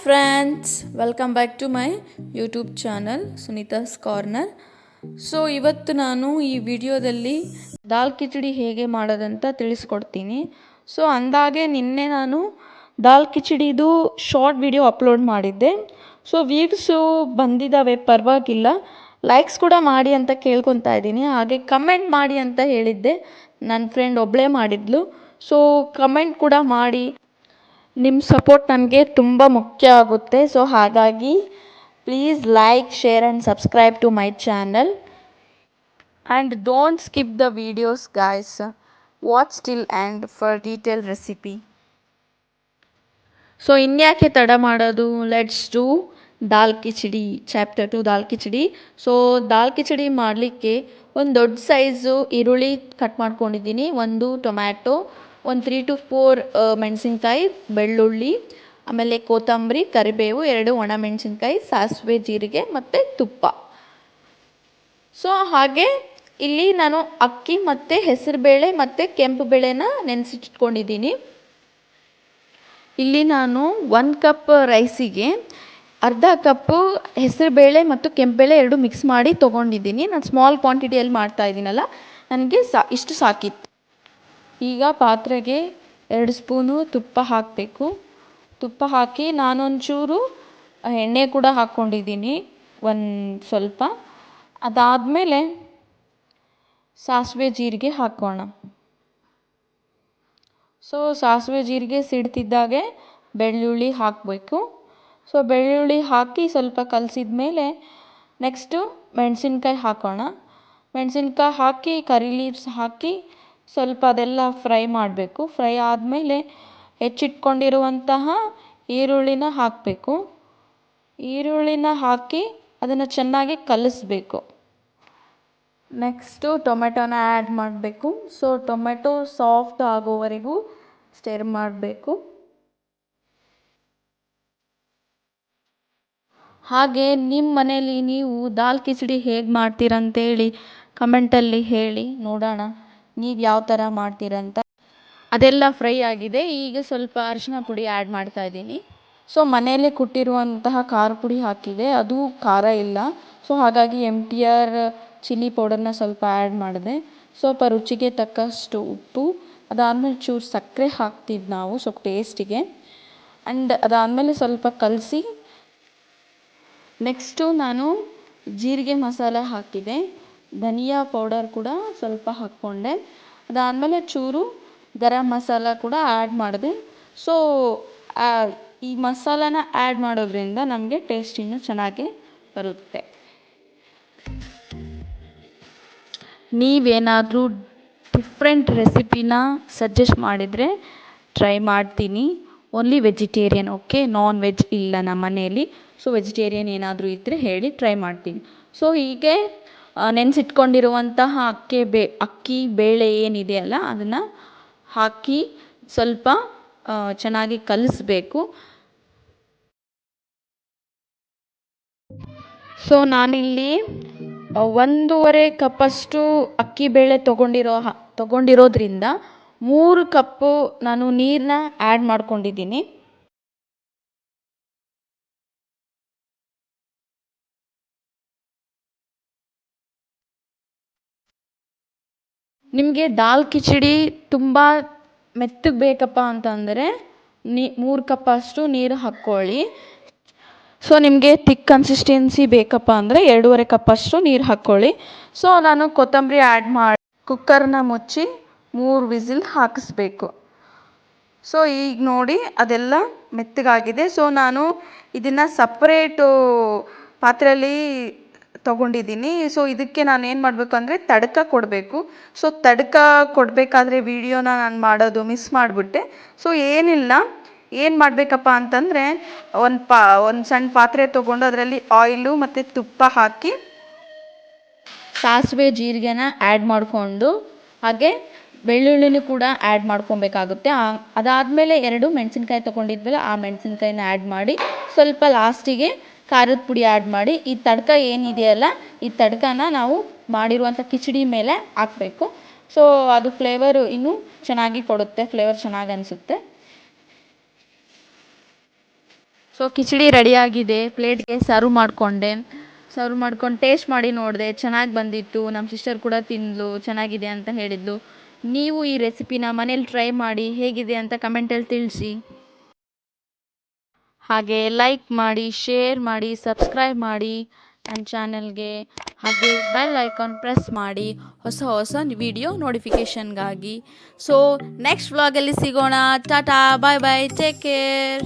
Friends, welcome back to my YouTube channel Sunita's corner. So ಇವತ್ತು ನಾನು ಈ ವಿಡಿಯೋದಲ್ಲಿ ದಾಲ್ ಕಿಚಡಿ ಹೇಗೆ ಮಾಡೋದಂತ ತಿಳಿಸ್ಕೊಡ್ತೀನಿ. ಸೊ ಅಂದಾಗೆ ನಿನ್ನೆ ನಾನು ದಾಲ್ ಕಿಚಡಿದು ಶಾರ್ಟ್ ವಿಡಿಯೋ ಅಪ್ಲೋಡ್ ಮಾಡಿದ್ದೆ. ಸೊ ವ್ಯೂಸು ಬಂದಿದ್ದಾವೆ, ಪರವಾಗಿಲ್ಲ. ಲೈಕ್ಸ್ ಕೂಡ ಮಾಡಿ ಅಂತ ಕೇಳ್ಕೊತಾ ಇದ್ದೀನಿ. ಹಾಗೆ ಕಮೆಂಟ್ ಮಾಡಿ ಅಂತ ಹೇಳಿದ್ದೆ, ನನ್ನ ಫ್ರೆಂಡ್ ಒಬ್ಬಳೇ ಮಾಡಿದ್ಲು. ಸೊ ಕಮೆಂಟ್ ಕೂಡ ಮಾಡಿ, ನಿಮ್ಮ ಸಪೋರ್ಟ್ ನನಗೆ ತುಂಬ ಮುಖ್ಯ ಆಗುತ್ತೆ. ಸೊ ಹಾಗಾಗಿ please like, share and subscribe to my channel and don't skip the videos guys. Watch till and for detail recipe. So ಇನ್ಯಾಕೆ ತಡ ಮಾಡೋದು, let's do dal khichdi. Chapter 2 dal khichdi. So ದಾಲ್ ಕಿಚಡಿ ಮಾಡಲಿಕ್ಕೆ ಒಂದು ದೊಡ್ಡ ಸೈಜು ಈರುಳ್ಳಿ ಕಟ್ ಮಾಡ್ಕೊಂಡಿದ್ದೀನಿ, ಒಂದು ಟೊಮ್ಯಾಟೊ, ಒಂದು 3 to 4 ಮೆಣಸಿನ್ಕಾಯಿ, ಬೆಳ್ಳುಳ್ಳಿ, ಆಮೇಲೆ ಕೊತ್ತಂಬರಿ, ಕರಿಬೇವು, 2 ಒಣಮೆಣಸಿನ್ಕಾಯಿ, ಸಾಸಿವೆ, ಜೀರಿಗೆ ಮತ್ತು ತುಪ್ಪ. ಸೊ ಹಾಗೆ ಇಲ್ಲಿ ನಾನು ಅಕ್ಕಿ ಮತ್ತು ಹೆಸರುಬೇಳೆ ಮತ್ತು ಕೆಂಪು ಬೇಳೆನ ನೆನೆಸಿಟ್ಕೊಂಡಿದ್ದೀನಿ. ಇಲ್ಲಿ ನಾನು 1 ಕಪ್ ರೈಸಿಗೆ ಅರ್ಧ ಕಪ್ಪು ಹೆಸರುಬೇಳೆ ಮತ್ತು ಕೆಂಪುಬೇಳೆ 2 ಮಿಕ್ಸ್ ಮಾಡಿ ತೊಗೊಂಡಿದ್ದೀನಿ. ನಾನು ಸ್ಮಾಲ್ ಕ್ವಾಂಟಿಟಿಯಲ್ಲಿ ಮಾಡ್ತಾ ಇದ್ದೀನಲ್ಲ, ನನಗೆ ಇಷ್ಟು ಸಾಕಿತ್ತು. ಈಗ ಪಾತ್ರೆಗೆ 2 ಸ್ಪೂನು ತುಪ್ಪ ಹಾಕಬೇಕು. ತುಪ್ಪ ಹಾಕಿ ನಾನೊಂಚೂರು ಎಣ್ಣೆ ಕೂಡ ಹಾಕ್ಕೊಂಡಿದ್ದೀನಿ, ಒಂದು ಸ್ವಲ್ಪ. ಅದಾದಮೇಲೆ ಸಾಸಿವೆ ಜೀರಿಗೆ ಹಾಕೋಣ. ಸೊ ಸಾಸಿವೆ ಜೀರಿಗೆ ಸಿಡ್ತಿದ್ದಾಗೆ ಬೆಳ್ಳುಳ್ಳಿ ಹಾಕಬೇಕು. ಸೊ ಬೆಳ್ಳುಳ್ಳಿ ಹಾಕಿ ಸ್ವಲ್ಪ ಕಲಸಿದ ಮೇಲೆ ನೆಕ್ಸ್ಟು ಮೆಣಸಿನ್ಕಾಯಿ ಹಾಕೋಣ. ಮೆಣಸಿನ್ಕಾಯಿ ಹಾಕಿ ಕರಿ ಲೀವ್ಸ್ ಹಾಕಿ ಸ್ವಲ್ಪ ಅದೆಲ್ಲ ಫ್ರೈ ಮಾಡಬೇಕು. ಫ್ರೈ ಆದಮೇಲೆ ಹೆಚ್ಚಿಟ್ಕೊಂಡಿರುವಂತಹ ಈರುಳ್ಳಿನ ಹಾಕಬೇಕು. ಈರುಳ್ಳಿನ ಹಾಕಿ ಅದನ್ನು ಚೆನ್ನಾಗಿ ಕಲಿಸ್ಬೇಕು. ನೆಕ್ಸ್ಟು ಟೊಮೆಟೊನ ಆ್ಯಡ್ ಮಾಡಬೇಕು. ಸೊ ಟೊಮೆಟೊ ಸಾಫ್ಟ್ ಆಗೋವರೆಗೂ ಸ್ಟಿರ್ ಮಾಡಬೇಕು. ಹಾಗೆ ನಿಮ್ಮ ಮನೇಲಿ ನೀವು ದಾಲ್ ಕಿಚಡಿ ಹೇಗೆ ಮಾಡ್ತೀರಂತೇಳಿ ಕಮೆಂಟಲ್ಲಿ ಹೇಳಿ, ನೋಡೋಣ ನೀವು ಯಾವ ಥರ ಮಾಡ್ತೀರಂತ. ಅದೆಲ್ಲ ಫ್ರೈ ಆಗಿದೆ. ಈಗ ಸ್ವಲ್ಪ ಅರಿಶಿನ ಪುಡಿ ಆ್ಯಡ್ ಮಾಡ್ತಾ ಇದ್ದೀನಿ. ಸೊ ಮನೆಯಲ್ಲೇ ಕುಟ್ಟಿರುವಂತಹ ಖಾರ ಪುಡಿ ಹಾಕಿದೆ, ಅದು ಖಾರ ಇಲ್ಲ. ಸೊ ಹಾಗಾಗಿ MTR ಚಿಲ್ಲಿ ಪೌಡರ್ನ ಸ್ವಲ್ಪ ಆ್ಯಡ್ ಮಾಡಿದೆ. ಸ್ವಲ್ಪ ರುಚಿಗೆ ತಕ್ಕಷ್ಟು ಉಪ್ಪು, ಅದಾದಮೇಲೆ ಚೂರು ಸಕ್ಕರೆ ಹಾಕ್ತಿದ್ದು ನಾವು ಸ್ವಲ್ಪ ಟೇಸ್ಟಿಗೆ. ಆ್ಯಂಡ್ ಅದಾದಮೇಲೆ ಸ್ವಲ್ಪ ಕಲಸಿ ನೆಕ್ಸ್ಟು ನಾನು ಜೀರಿಗೆ ಮಸಾಲ ಹಾಕಿದೆ, ಧನಿಯಾ ಪೌಡರ್ ಕೂಡ ಸ್ವಲ್ಪ ಹಾಕ್ಕೊಂಡೆ. ಅದಾದಮೇಲೆ ಚೂರು ಗರಂ ಮಸಾಲ ಕೂಡ ಆ್ಯಡ್ ಮಾಡಿದೆ. ಸೊ ಈ ಮಸಾಲಾನ ಆ್ಯಡ್ ಮಾಡೋದ್ರಿಂದ ನಮಗೆ ಟೇಸ್ಟ್ ಇನ್ನೂ ಚೆನ್ನಾಗಿ ಬರುತ್ತೆ. ನೀವೇನಾದರೂ ಡಿಫ್ರೆಂಟ್ ರೆಸಿಪಿನ ಸಜೆಸ್ಟ್ ಮಾಡಿದರೆ ಟ್ರೈ ಮಾಡ್ತೀನಿ. Only vegetarian, okay, non veg ಇಲ್ಲ ನಮ್ಮ ಮನೆಯಲ್ಲಿ. ಸೊ ವೆಜಿಟೇರಿಯನ್ ಏನಾದರೂ ಇದ್ದರೆ ಹೇಳಿ, ಟ್ರೈ ಮಾಡ್ತೀನಿ. ಸೊ ಹೀಗೆ ನೆನೆಸಿಟ್ಕೊಂಡಿರುವಂತಹ ಅಕ್ಕಿ ಬೇಳೆ ಏನಿದೆಯಲ್ಲ ಅದನ್ನು ಹಾಕಿ ಸ್ವಲ್ಪ ಚೆನ್ನಾಗಿ ಕಲಿಸ್ಬೇಕು. ಸೊ ನಾನಿಲ್ಲಿ 1.5 ಕಪ್ಪಷ್ಟು ಅಕ್ಕಿ ಬೇಳೆ ತೊಗೊಂಡಿರೋದ್ರಿಂದ 3 ಕಪ್ಪು ನಾನು ನೀರನ್ನ ಆ್ಯಡ್ ಮಾಡ್ಕೊಂಡಿದ್ದೀನಿ. ನಿಮಗೆ ದಾಲ್ ಕಿಚಡಿ ತುಂಬ ಮೆತ್ತಗೆ ಬೇಕಪ್ಪ ಅಂತಂದರೆ 3 ಕಪ್ಪಷ್ಟು ನೀರು ಹಾಕ್ಕೊಳ್ಳಿ. ಸೊ ನಿಮಗೆ ಥಿಕ್ ಕನ್ಸಿಸ್ಟೆನ್ಸಿ ಬೇಕಪ್ಪ ಅಂದರೆ 2.5 ಕಪ್ಪಷ್ಟು ನೀರು ಹಾಕ್ಕೊಳ್ಳಿ. ಸೊ ನಾನು ಕೊತ್ತಂಬರಿ ಆ್ಯಡ್ ಮಾಡಿ ಕುಕ್ಕರ್ನ ಮುಚ್ಚಿ 3 ವಿಸಿಲ್ ಹಾಕಿಸ್ಬೇಕು. ಸೊ ಈಗ ನೋಡಿ ಅದೆಲ್ಲ ಮೆತ್ತಗಾಗಿದೆ. ಸೊ ನಾನು ಇದನ್ನು ಸಪ್ರೇಟು ಪಾತ್ರೆಯಲ್ಲಿ ತೊಗೊಂಡಿದ್ದೀನಿ. ಸೊ ಇದಕ್ಕೆ ನಾನು ಏನು ಮಾಡಬೇಕು ಅಂದರೆ ತಡ್ಕ ಕೊಡಬೇಕು. ಸೊ ತಡ್ಕ ಕೊಡಬೇಕಾದ್ರೆ ವಿಡಿಯೋನ ನಾನು ಮಾಡೋದು ಮಿಸ್ ಮಾಡಿಬಿಟ್ಟೆ. ಸೊ ಏನಿಲ್ಲ, ಏನು ಮಾಡಬೇಕಪ್ಪ ಅಂತಂದರೆ ಒಂದು ಸಣ್ಣ ಪಾತ್ರೆ ತೊಗೊಂಡು ಅದರಲ್ಲಿ ಆಯಿಲು ಮತ್ತು ತುಪ್ಪ ಹಾಕಿ ಸಾಸಿವೆ ಜೀರಿಗೆನ ಆ್ಯಡ್ ಮಾಡಿಕೊಂಡು ಹಾಗೆ ಬೆಳ್ಳುಳ್ಳಿನೂ ಕೂಡ ಆ್ಯಡ್ ಮಾಡ್ಕೊಬೇಕಾಗುತ್ತೆ. ಅದಾದಮೇಲೆ 2 ಮೆಣಸಿನ್ಕಾಯಿ ತೊಗೊಂಡಿದ್ವಲ್ಲ ಆ ಮೆಣಸಿನ್ಕಾಯಿನ ಆ್ಯಡ್ ಮಾಡಿ ಸ್ವಲ್ಪ ಲಾಸ್ಟಿಗೆ ಖಾರದ ಪುಡಿ ಆ್ಯಡ್ ಮಾಡಿ ಈ ತಡ್ಕ ಏನಿದೆಯಲ್ಲ ಈ ತಡ್ಕನ ನಾವು ಮಾಡಿರುವಂಥ ಕಿಚಡಿ ಮೇಲೆ ಹಾಕಬೇಕು. ಸೊ ಅದು ಫ್ಲೇವರು ಇನ್ನೂ ಚೆನ್ನಾಗಿ ಕೊಡುತ್ತೆ, ಫ್ಲೇವರ್ ಚೆನ್ನಾಗಿ ಅನಿಸುತ್ತೆ. ಸೊ ಕಿಚಡಿ ರೆಡಿಯಾಗಿದೆ, ಪ್ಲೇಟ್ಗೆ ಸರ್ವ್ ಮಾಡ್ಕೊಂಡು ಟೇಸ್ಟ್ ಮಾಡಿ ನೋಡಿದೆ, ಚೆನ್ನಾಗಿ ಬಂದಿತ್ತು. ನಮ್ಮ ಸಿಸ್ಟರ್ ಕೂಡ ತಿಂದಳು, ಚೆನ್ನಾಗಿದೆ ಅಂತ ಹೇಳಿದ್ಲು. ನೀವು ಈ ರೆಸಿಪಿನ ಮನೇಲಿ ಟ್ರೈ ಮಾಡಿ ಹೇಗಿದೆ ಅಂತ ಕಮೆಂಟಲ್ಲಿ ತಿಳಿಸಿ. ಹಾಗೆ ಲೈಕ್ ಮಾಡಿ, ಶೇರ್ ಮಾಡಿ, ಸಬ್ಸ್ಕ್ರೈಬ್ ಮಾಡಿ ನನ್ನ ಚಾನಲ್ಗೆ. ಹಾಗೆ ಬೆಲ್ ಐಕಾನ್ ಪ್ರೆಸ್ ಮಾಡಿ ಹೊಸ ಹೊಸ ವಿಡಿಯೋ ನೋಟಿಫಿಕೇಷನ್ಗಾಗಿ. ಸೊ ನೆಕ್ಸ್ಟ್ ವ್ಲಾಗಲ್ಲಿ ಸಿಗೋಣ. ಟಾಟಾ, ಬಾಯ್ ಬಾಯ್, ಟೇಕ್ ಕೇರ್.